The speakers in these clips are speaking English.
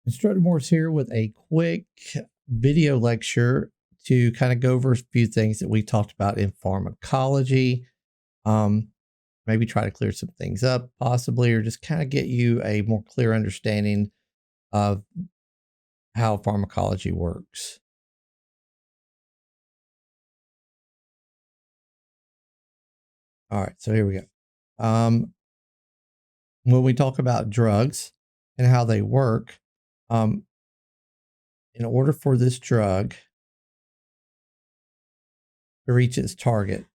Instructor Morse here with a quick video lecture to kind of go over a few things that we talked about in pharmacology. Um, Maybe try to clear some things up, possibly, or just kind of get you a more clear understanding of how pharmacology works. All right, so here we go. When we talk about drugs and how they work, um, in order for this drug to reach its target,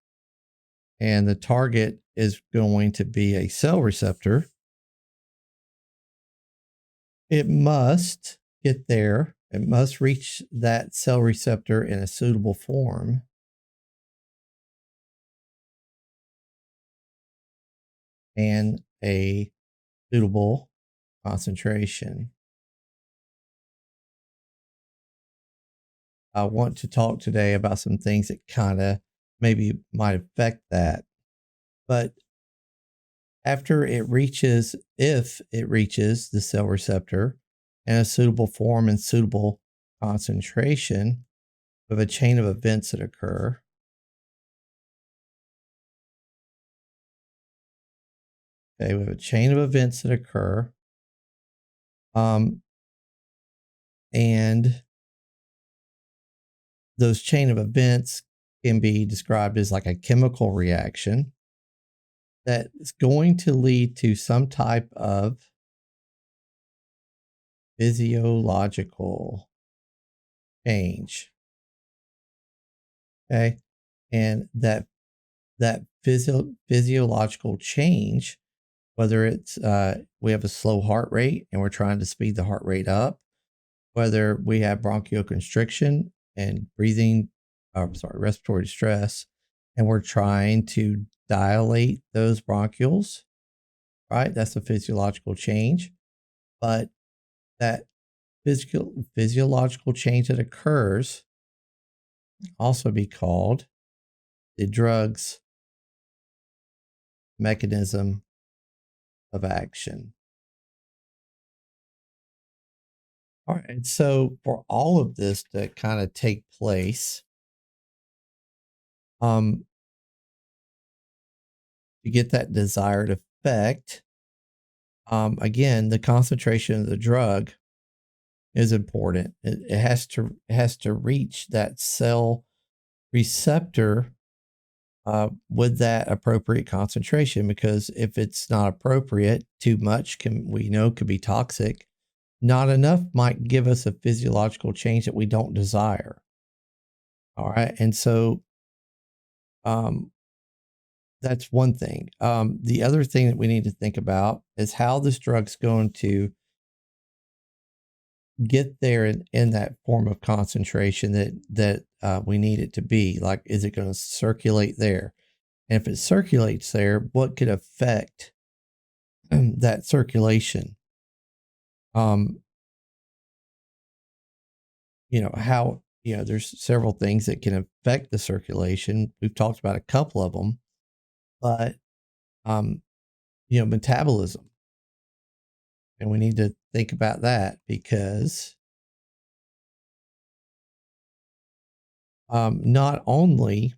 and the target is going to be a cell receptor, it must get there. It must reach that cell receptor in a suitable form. And a suitable concentration. I want to talk today about some things that kind of maybe might affect that. But after it reaches, if it reaches the cell receptor in a suitable form and suitable concentration, we have a chain of events that occur. Okay, we have a chain of events that occur. And those chain of events can be described as like a chemical reaction that is going to lead to some type of physiological change. Okay. And that physiological change, whether it's we have a slow heart rate and we're trying to speed the heart rate up, whether we have bronchoconstriction and respiratory distress, and we're trying to dilate those bronchioles, right? That's a physiological change. But that physiological change that occurs also be called the drug's mechanism of action. All right. So for all of this to kind of take place, to get that desired effect, again, the concentration of the drug is important. It has to reach that cell receptor with that appropriate concentration, because if it's not appropriate, too much could be toxic. Not enough might give us a physiological change that we don't desire. All right. And so that's one thing. The other thing that we need to think about is how this drug's going to get there in that form of concentration that we need it to be. Like, is it going to circulate there? And if it circulates there, what could affect that circulation? How, there's several things that can affect the circulation. We've talked about a couple of them, but, metabolism. And we need to think about that because not only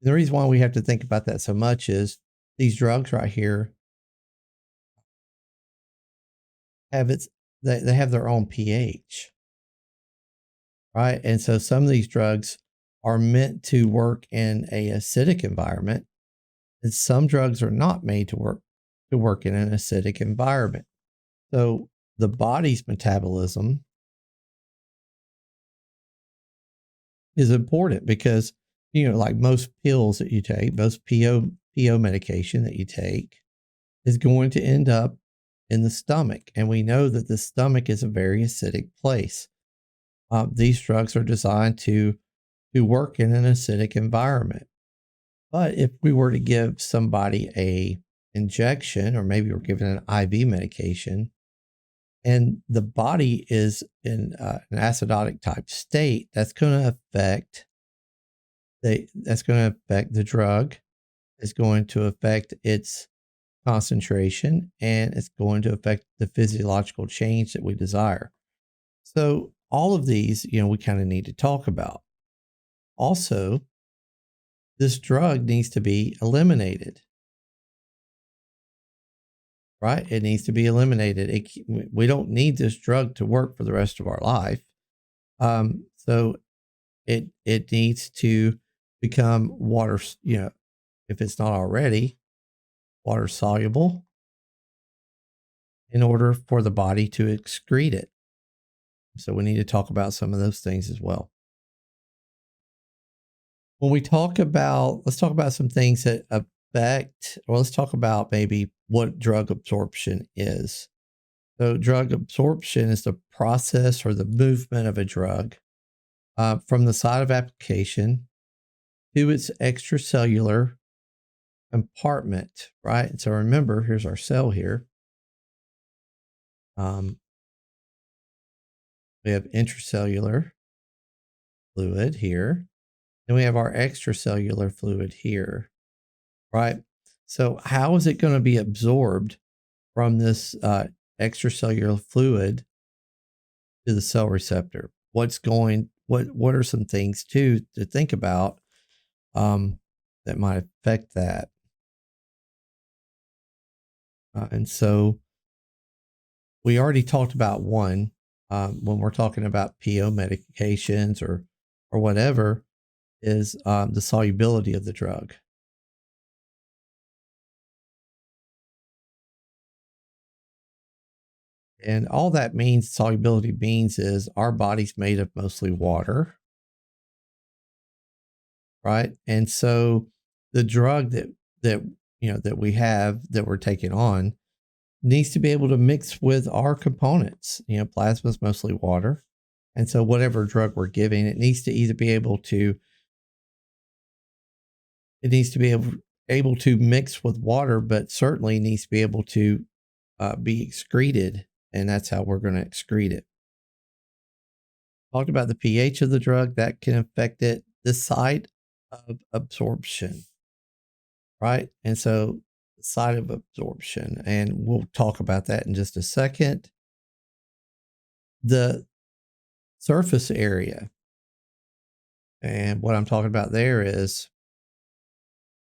the reason why we have to think about that so much is these drugs right here they have their own pH, right? And so some of these drugs are meant to work in a acidic environment, and some drugs are not made to work in an acidic environment. So the body's metabolism is important because, like most pills that you take, most PO medication that you take is going to end up in the stomach. And we know that the stomach is a very acidic place. These drugs are designed to work in an acidic environment. But if we were to give somebody a injection, or maybe we're given an IV medication, and the body is in an acidotic type state, that's going to affect the drug. It's going to affect its concentration, and it's going to affect the physiological change that we desire. So all of these, we kind of need to talk about. Also, this drug needs to be eliminated, right? It needs to be eliminated. We don't need this drug to work for the rest of our life. So it needs to become water, if it's not already water soluble, in order for the body to excrete it. So we need to talk about some of those things as well. When we talk about, let's talk about some things that affect, or let's talk about maybe what drug absorption is. So drug absorption is the process or the movement of a drug from the site of application to its extracellular compartment, right? And so remember, here's our cell here. We have intracellular fluid here. Then we have our extracellular fluid here, right? So how is it going to be absorbed from this extracellular fluid to the cell receptor? What are some things to think about that might affect that? And so we already talked about one when we're talking about PO medications or whatever, is the solubility of the drug. And all that means, solubility means, is our body's made of mostly water, right? And so the drug that we have, that we're taking on, needs to be able to mix with our components. Plasma is mostly water. And so whatever drug we're giving, it needs to either be able to able to mix with water, but certainly needs to be able to be excreted. And that's how we're going to excrete it. Talked about the pH of the drug that can affect it, the site of absorption, right? And so the site of absorption, and we'll talk about that in just a second. The surface area. And what I'm talking about there is,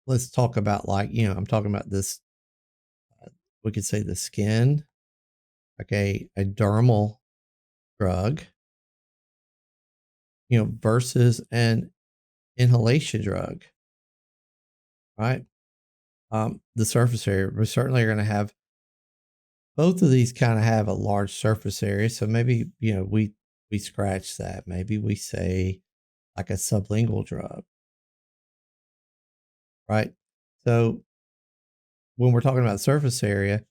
let's talk about, I'm talking about this, we could say the skin, like a dermal drug, versus an inhalation drug, right? The surface area, we certainly are going to have, both of these kind of have a large surface area. So maybe, we scratch that. Maybe we say like a sublingual drug, right? So when we're talking about surface area,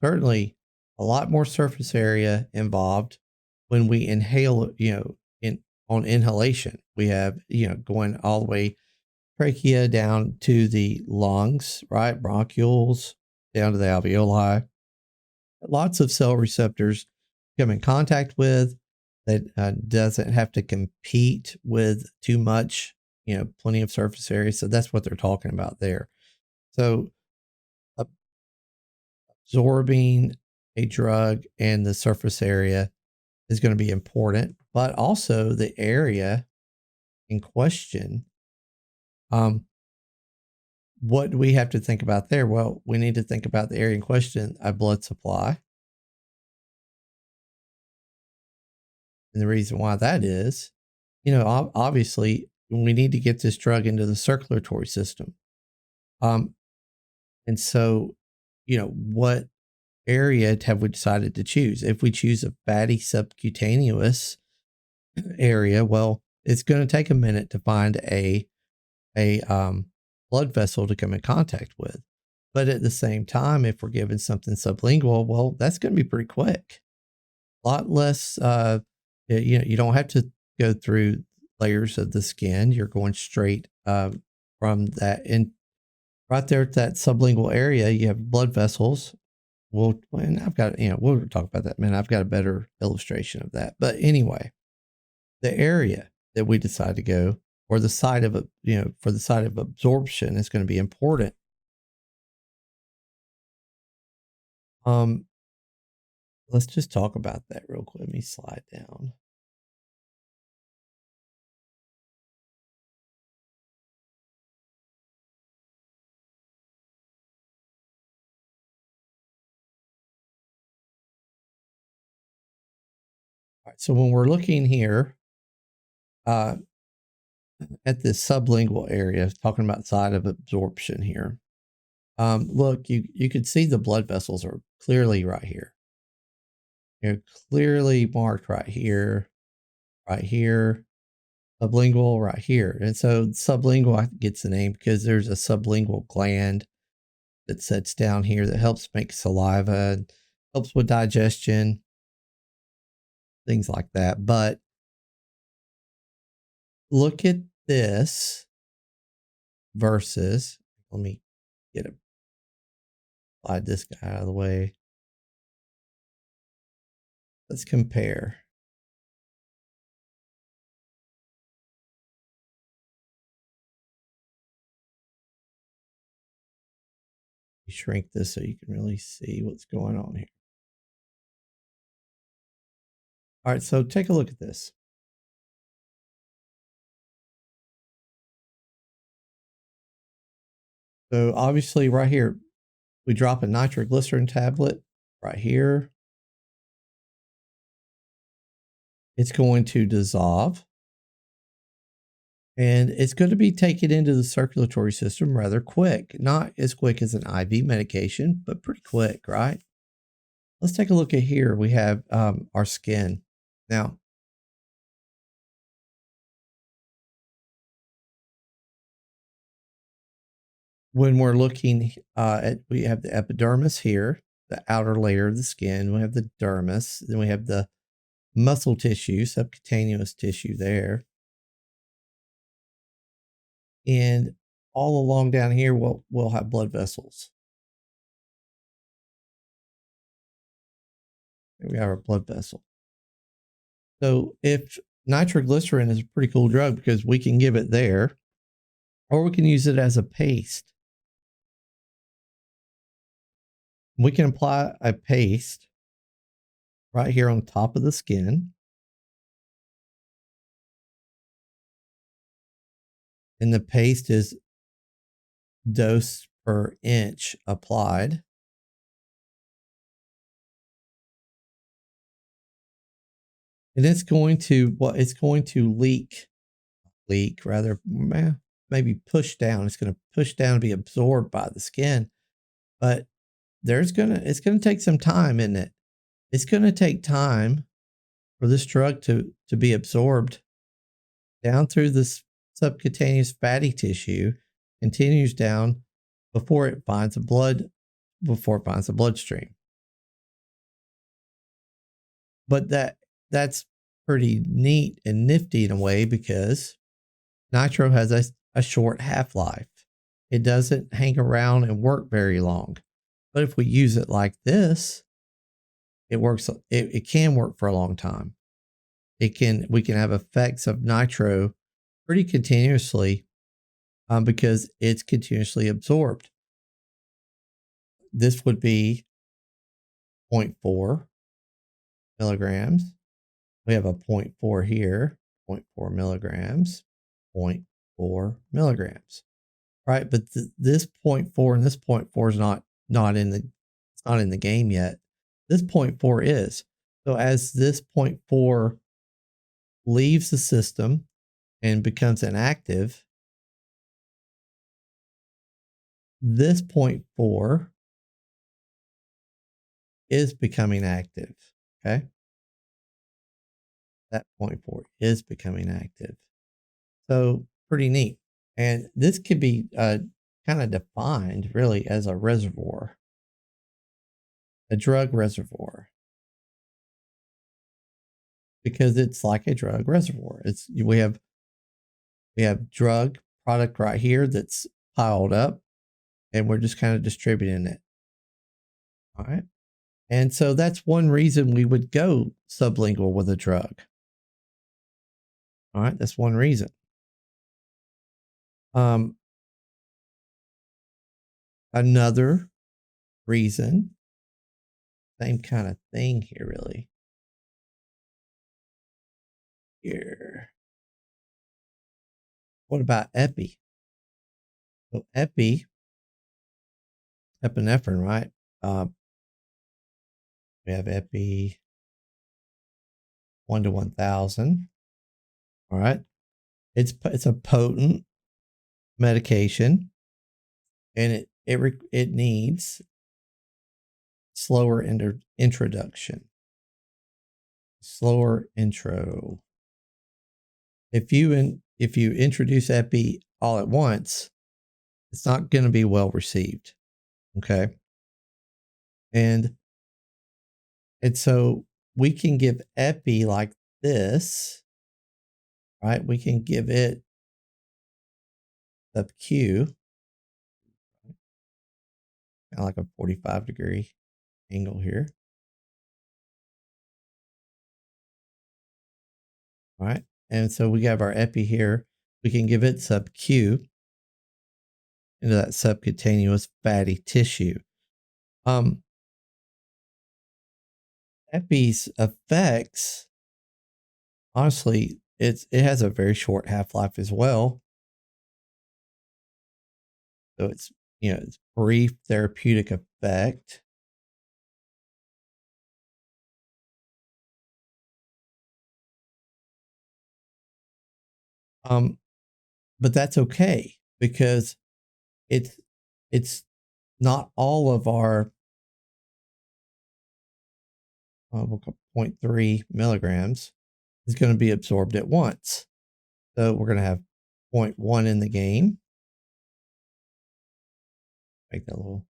certainly a lot more surface area involved when we inhale, on inhalation. We have, going all the way trachea down to the lungs, right? Bronchioles down to the alveoli. Lots of cell receptors come in contact with that doesn't have to compete with too much, plenty of surface area. So that's what they're talking about there. So absorbing a drug and the surface area is going to be important, but also the area in question. What do we have to think about there? Well, we need to think about the area in question, a blood supply. And the reason why that is, obviously we need to get this drug into the circulatory system. And so, what area have we decided to choose? If we choose a fatty subcutaneous area, well, it's going to take a minute to find a blood vessel to come in contact with. But at the same time, if we're given something sublingual, well, that's going to be pretty quick. A lot less, you don't have to go through layers of the skin. You're going straight from that. And right there at that sublingual area, you have blood vessels. And I've got, we'll talk about that, man. I've got a better illustration of that. But anyway, the area that we decide to go, or the site of, for the site of absorption, is going to be important. Um, let's just talk about that real quick. Let me slide down. All right, so when we're looking here uh, at this sublingual area, talking about side of absorption here, look, you could see the blood vessels are clearly right here. They're clearly marked right here, sublingual right here. And so sublingual gets the name because there's a sublingual gland that sits down here that helps make saliva, helps with digestion, things like that. But look at this versus, let me slide this guy out of the way. Let's compare. Shrink this so you can really see what's going on here. All right, so take a look at this. So obviously right here, we drop a nitroglycerin tablet right here. It's going to dissolve. And it's going to be taken into the circulatory system rather quick. Not as quick as an IV medication, but pretty quick, right? Let's take a look at here. We have our skin. Now, when we're looking we have the epidermis here, the outer layer of the skin. We have the dermis. Then we have the muscle tissue, subcutaneous tissue there. And all along down here, we'll have blood vessels. Here we have our blood vessel. So if nitroglycerin is a pretty cool drug because we can give it there, or we can use it as a paste. We can apply a paste right here on top of the skin. And the paste is dose per inch applied. And it's going to, it's going to leak rather, maybe push down. It's going to push down and be absorbed by the skin. But it's going to take some time, isn't it? It's going to take time for this drug to be absorbed down through this subcutaneous fatty tissue, continues down before it finds the bloodstream. But that's pretty neat and nifty in a way because nitro has a short half-life. It doesn't hang around and work very long. But if we use it like this, it can work for a long time. We can have effects of nitro pretty continuously because it's continuously absorbed. This would be 0.4 milligrams. We have a 0.4 here, 0.4 milligrams, 0.4 milligrams, right? But this 0.4 and this 0.4 is not in the game yet. This 0.4 is. So as this 0.4 leaves the system and becomes inactive, this 0.4 is becoming active, okay? That 0.4 is becoming active. So pretty neat. And this could be kind of defined really as a reservoir, a drug reservoir, because it's like a drug reservoir. We have drug product right here that's piled up, and we're just kind of distributing it. All right. And so that's one reason we would go sublingual with a drug. All right. That's one reason. Another reason same kind of thing here, really. Here. What about epi? So epinephrine, right? We have epi 1 to 1,000. All right. It's a potent medication, and it needs slower introduction. Slower intro. If you introduce epi all at once, it's not going to be well received. Okay. And so we can give epi like this, right? We can give it sub Q, kind of like a 45-degree angle here. All right. And so we have our epi here. We can give it sub Q into that subcutaneous fatty tissue. Epi's effects, honestly, it has a very short half-life as well. So it's, it's brief therapeutic effect. But that's okay because it's not all of our 0.3 milligrams is going to be absorbed at once. So we're going to have 0.1 in the game. Make that little.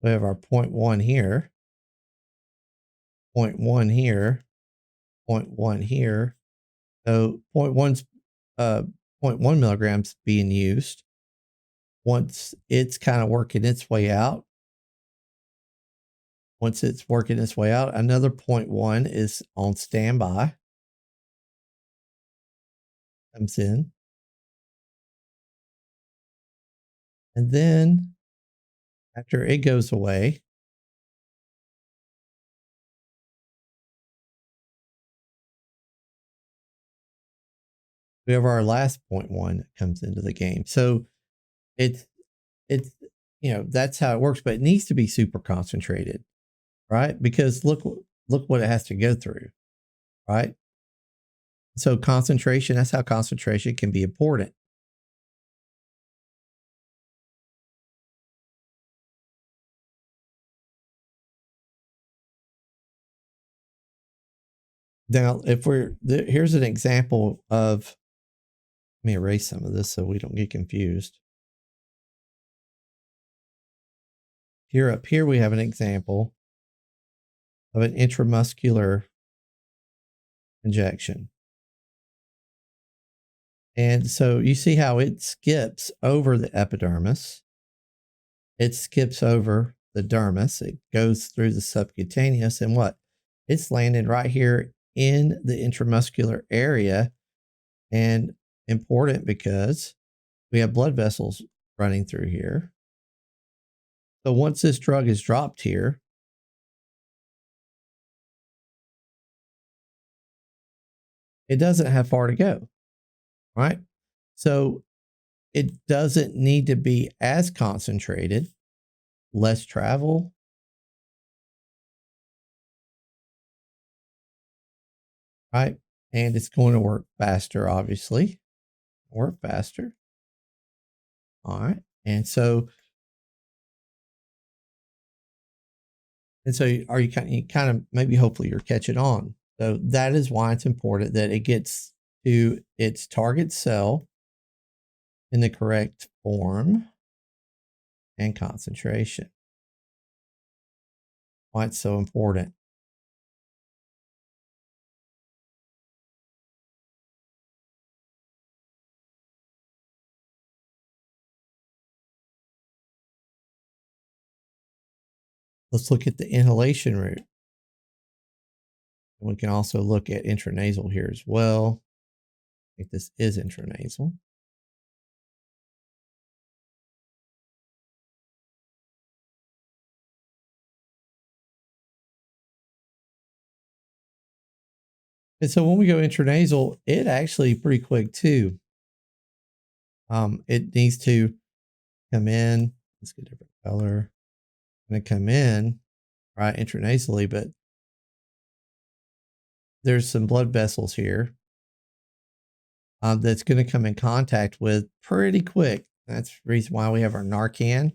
We have our 0.1 here, 0.1 here, 0.1 here. So 0.1's 0.1 milligrams being used. Once it's kind of working its way out, another 0.1 is on standby. Comes in. And then after it goes away, we have our last 0.1 that comes into the game. So it's that's how it works, but it needs to be super concentrated, right? Because look what it has to go through, right? So concentration, that's how concentration can be important. Now, here's an example of, let me erase some of this so we don't get confused. Up here, we have an example of an intramuscular injection. And so you see how it skips over the epidermis. It skips over the dermis. It goes through the subcutaneous, and what? It's landed right here in the intramuscular area, and important because we have blood vessels running through here. So once this drug is dropped here, it doesn't have far to go, right? So it doesn't need to be as concentrated, less travel. Right? And it's going to work faster, obviously. Work faster. All right. And so are you kind of maybe hopefully you're catching on. So that is why it's important that it gets to its target cell in the correct form and concentration. Why it's so important. Let's look at the inhalation route. And we can also look at intranasal here as well. I think this is intranasal. And so when we go intranasal, it actually pretty quick too. It needs to come in. Let's get a different color. And come in, right, intranasally, but there's some blood vessels here that's going to come in contact with pretty quick. That's the reason why we have our Narcan.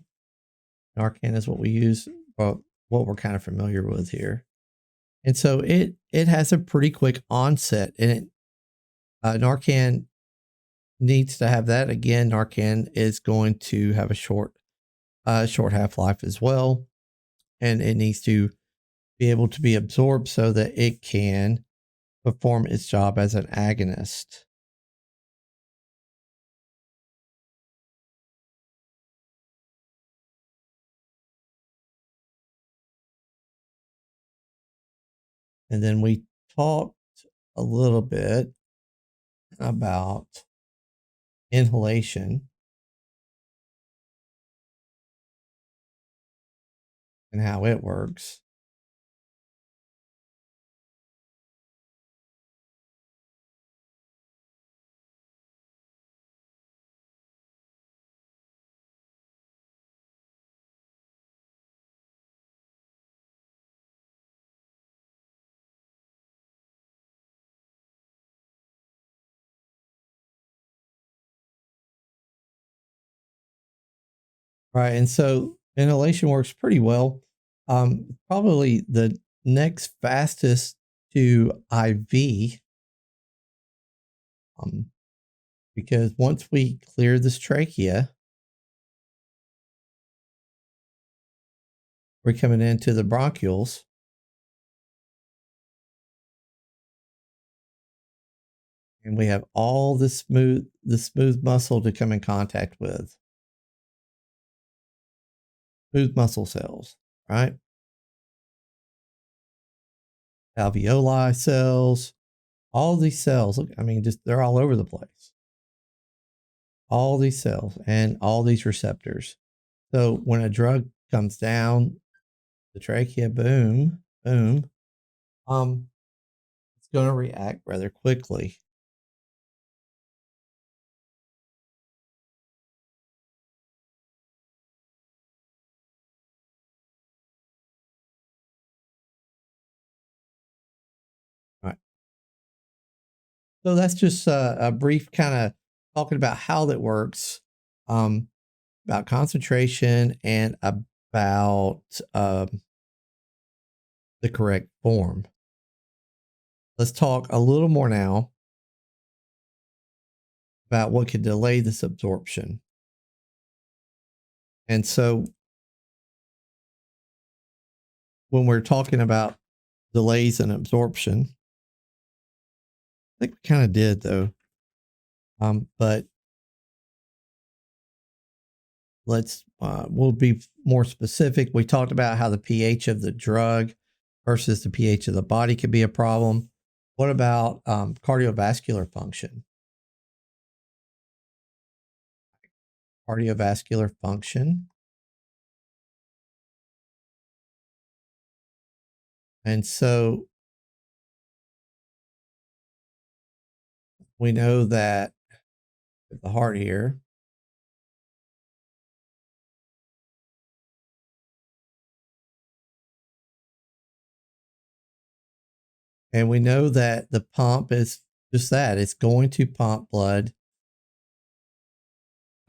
Narcan is what we use, well, what we're kind of familiar with here. And so it has a pretty quick onset, and Narcan needs to have that. Again, Narcan is going to have a short half-life as well, and it needs to be able to be absorbed so that it can perform its job as an agonist. And then we talked a little bit about inhalation and how it works. Right. And so inhalation works pretty well. Probably the next fastest to IV, because once we clear this trachea, we're coming into the bronchioles. And we have all the smooth muscle to come in contact with. Smooth muscle cells, right? Alveoli cells, all these cells. Look, I mean, just they're all over the place. All these cells and all these receptors. So when a drug comes down the trachea, boom, boom, it's going to react rather quickly. All right. So that's just a brief kind of talking about how that works, about concentration and about the correct form. Let's talk a little more now about what could delay this absorption. And so when we're talking about delays in absorption, I think we kind of did though. But we'll be more specific. We talked about how the pH of the drug versus the pH of the body could be a problem. What about cardiovascular function? Cardiovascular function. And so we know that the heart here, and we know that the pump is just that. It's going to pump blood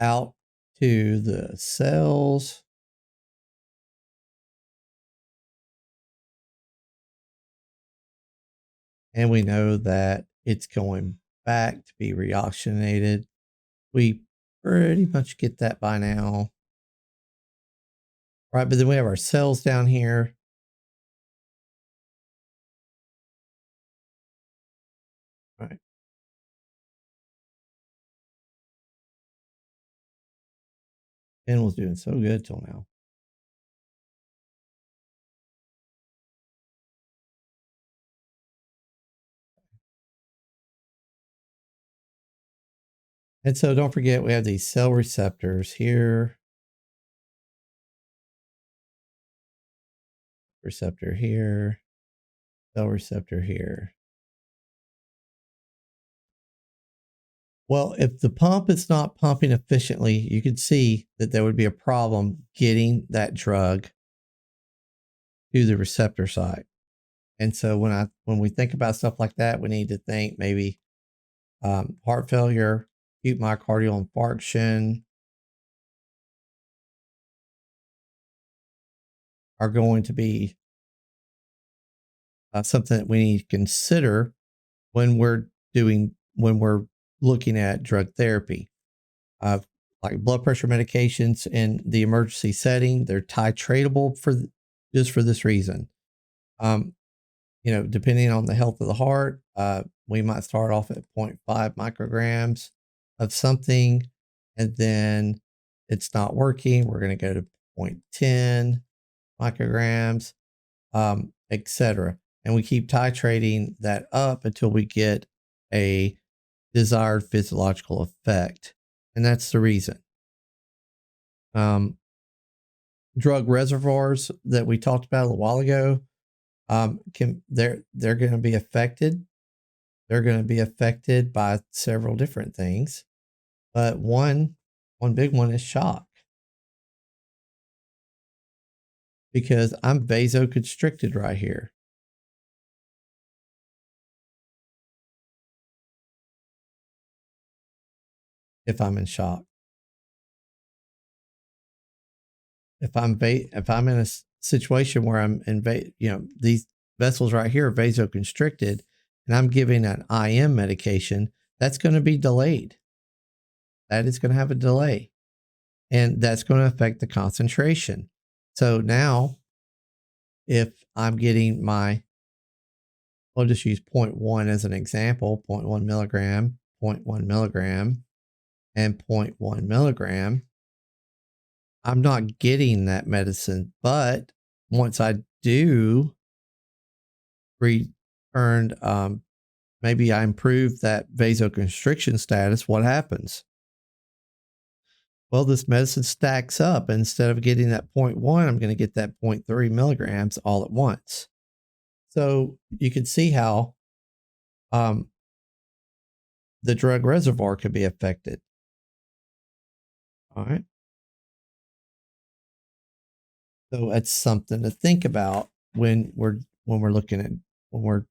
out to the cells. And we know that it's going back to be reoxygenated. We pretty much get that by now. Right, but then we have our cells down here. Right. Ben was doing so good till now. And so don't forget, we have these cell receptors here, receptor here, cell receptor here. Well, if the pump is not pumping efficiently, you could see that there would be a problem getting that drug to the receptor site. And so when we think about stuff like that, we need to think maybe heart failure, acute myocardial infarction are going to be something that we need to consider when we're looking at drug therapy. Uh, like blood pressure medications in the emergency setting, they're titratable just for this reason. Um, depending on the health of the heart, we might start off at zero point 0.5 micrograms of something, and then it's not working. We're going to go to 0.10 micrograms, etc. And we keep titrating that up until we get a desired physiological effect. And that's the reason. Drug reservoirs that we talked about a little while ago, they're going to be affected. They're going to be affected by several different things, but one big one is shock, because I'm vasoconstricted right here. If I'm in shock, if I'm in a situation where I'm these vessels right here are vasoconstricted, and I'm giving an IM medication, that's going to be delayed. That is going to have a delay, and that's going to affect the concentration. So now, if I'm getting we'll just use 0.1 as an example, 0.1 milligram, 0.1 milligram, and 0.1 milligram, I'm not getting that medicine. But once I do return, maybe I improve that vasoconstriction status, what happens? Well, this medicine stacks up. Instead of getting that 0.1, I'm going to get that 0.3 milligrams all at once. So you can see how the drug reservoir could be affected. All right. So that's something to think about when we're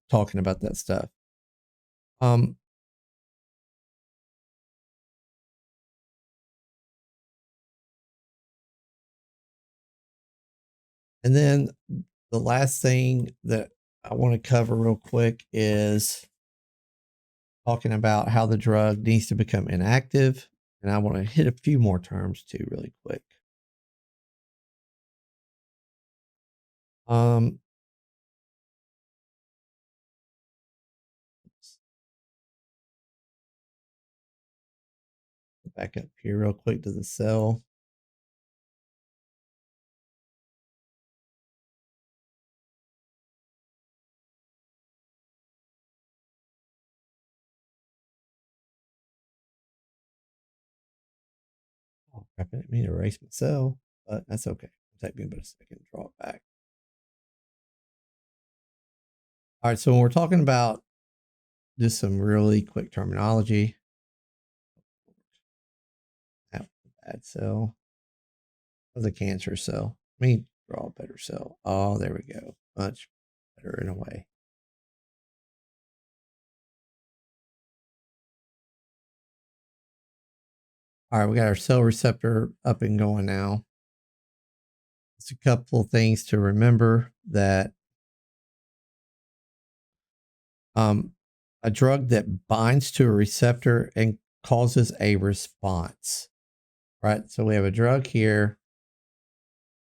talking about that stuff. Um, and then the last thing that I want to cover real quick is talking about how the drug needs to become inactive. And I want to hit a few more terms too, really quick. Back up here real quick to the cell. Oh, crap, I didn't mean to erase my cell, but that's okay. It'll take me about a second to draw it back. All right, so when we're talking about just some really quick terminology, bad cell was a cancer cell. Let me draw a better cell. Oh, there we go. Much better in a way. All right, we got our cell receptor up and going now. It's a couple of things to remember that a drug that binds to a receptor and causes a response, right? So we have a drug here.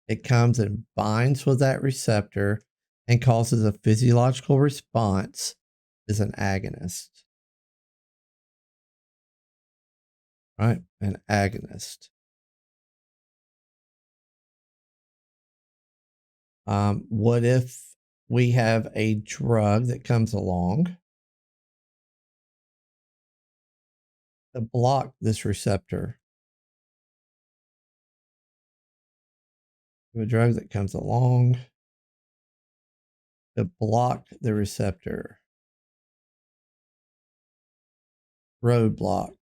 It comes and binds with that receptor and causes a physiological response is an agonist, right? An agonist. What if we have a drug that comes along to block this receptor? A drug that comes along to block the receptor. roadblock.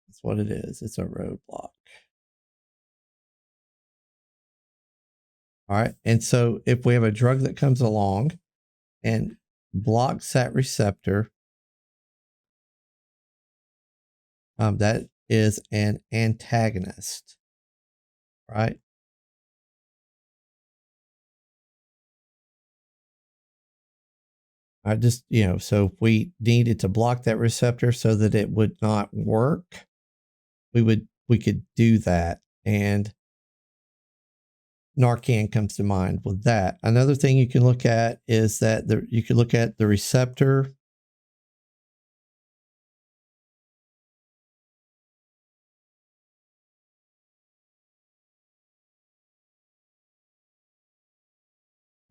That's what it is. It's a roadblock. All right. And so if we have a drug that comes along and blocks that receptor, that is an antagonist, right? I just, so if we needed to block that receptor so that it would not work, we could do that. And Narcan comes to mind with that. Another thing you can look at is that you can look at the receptor.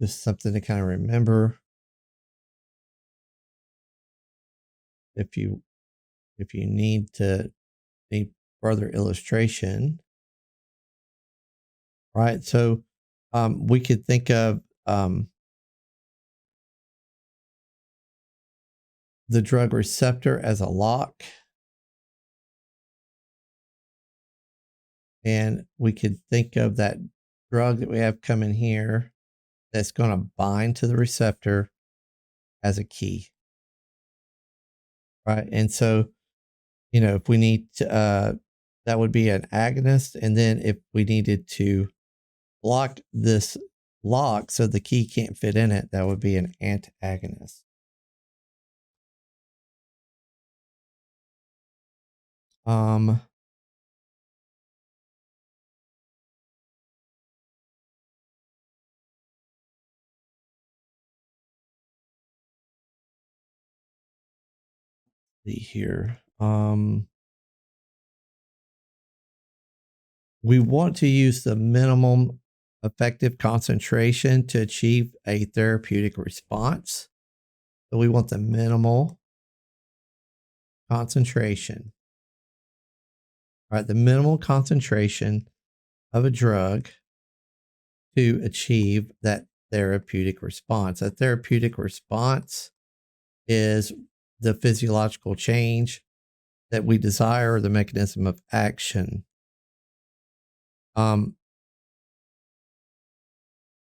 Just something to kind of remember if you need further illustration, right? So we could think of the drug receptor as a lock, and we could think of that drug that we have coming here that's going to bind to the receptor as a key, right? And so, if we need to, that would be an agonist. And then if we needed to block this lock so the key can't fit in it, that would be an antagonist. See here. We want to use the minimum effective concentration to achieve a therapeutic response. So we want the minimal concentration, right? The minimal concentration of a drug to achieve that therapeutic response. A therapeutic response is the physiological change that we desire, or the mechanism of action.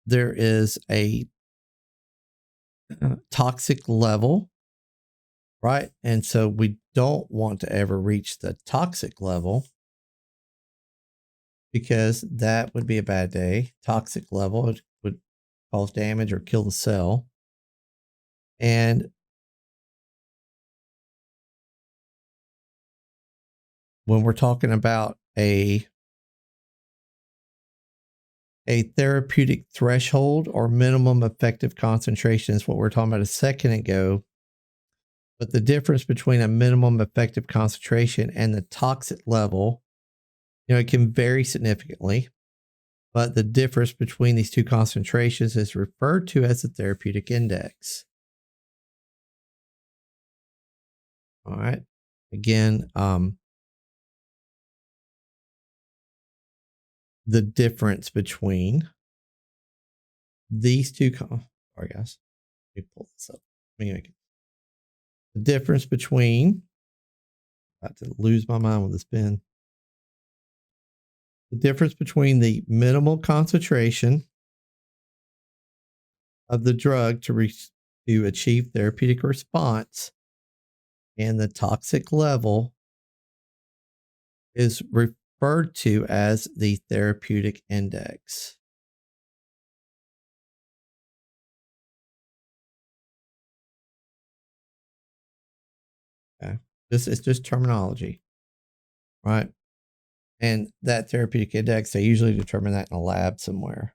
There is a toxic level, right? And so we don't want to ever reach the toxic level, because that would be a bad day. Toxic level, it would cause damage or kill the cell. And when we're talking about a therapeutic threshold or minimum effective concentration, is what we were talking about a second ago. But the difference between a minimum effective concentration and the toxic level, it can vary significantly. But the difference between these two concentrations is referred to as the therapeutic index. All right. Again, the difference between these two, sorry guys, let me pull this up. Let me make it. The difference between, about to lose my mind with this pen. The difference between the minimal concentration of the drug to achieve therapeutic response and the toxic level is referred to as the therapeutic index. Okay. This is just terminology, right? And that therapeutic index, they usually determine that in a lab somewhere.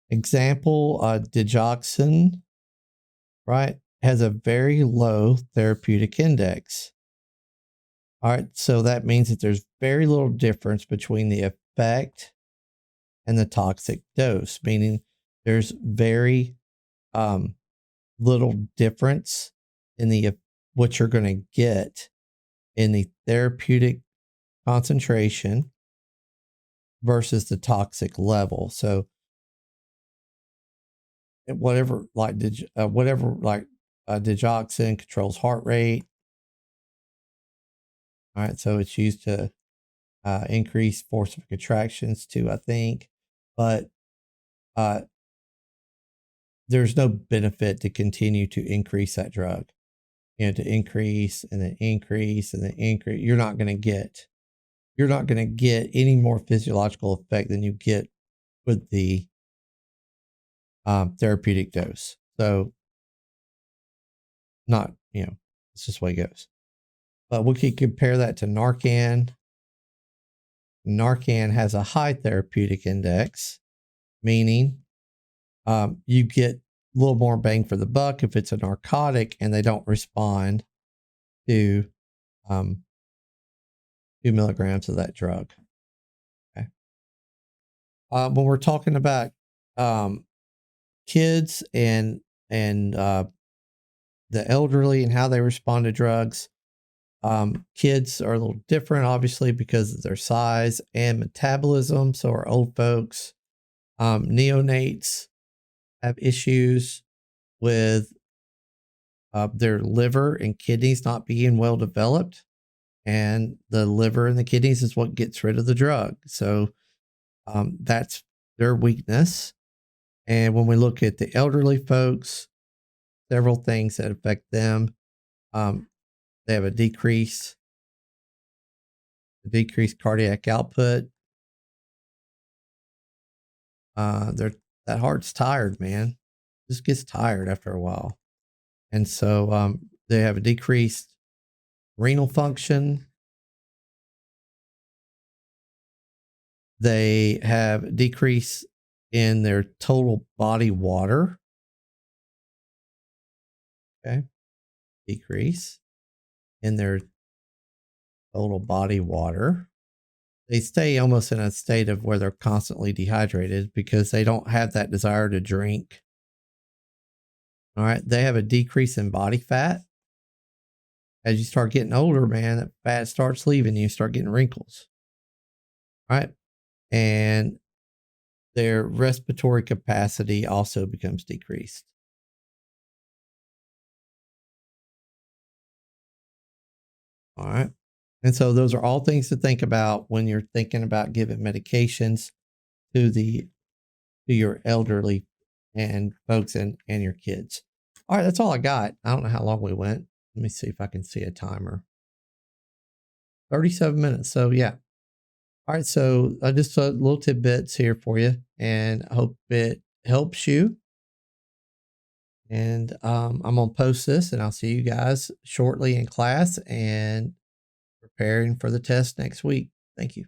Example, digoxin, right, has a very low therapeutic index. All right, so that means that there's very little difference between the effect and the toxic dose, meaning there's very little difference in what you're going to get in the therapeutic concentration versus the toxic level. So whatever digoxin controls heart rate, All right, so it's used to increase force of contractions too, I think, but uh, there's no benefit to continue to increase that drug. You know, to increase and then increase and then increase. You're not going to get any more physiological effect than you get with the therapeutic dose. So, not, you know, it's just the way it goes. But we could compare that to Narcan. Narcan has a high therapeutic index, meaning you get a little more bang for the buck if it's a narcotic and they don't respond to 2 milligrams of that drug. Okay. When we're talking about kids and the elderly and how they respond to drugs, kids are a little different, obviously, because of their size and metabolism. So our old folks, neonates have issues with their liver and kidneys not being well developed. And the liver and the kidneys is what gets rid of the drug. So that's their weakness. And when we look at the elderly folks, several things that affect them. They have a decreased cardiac output. That heart's tired, man. Just gets tired after a while. And so they have a decreased renal function. They have a decrease in their total body water. Okay. Decrease in their total body water. They stay almost in a state of where they're constantly dehydrated because they don't have that desire to drink. All right. They have a decrease in body fat. As you start getting older, man, that fat starts leaving you, start getting wrinkles. All right. And their respiratory capacity also becomes decreased. All right. And so those are all things to think about when you're thinking about giving medications to your elderly and folks and your kids. All right, that's all I got. I don't know how long we went. Let me see if I can see a timer. 37 minutes. So yeah. All right, so just little tidbits here for you, and I hope it helps you. And I'm gonna post this, and I'll see you guys shortly in class and preparing for the test next week. Thank you.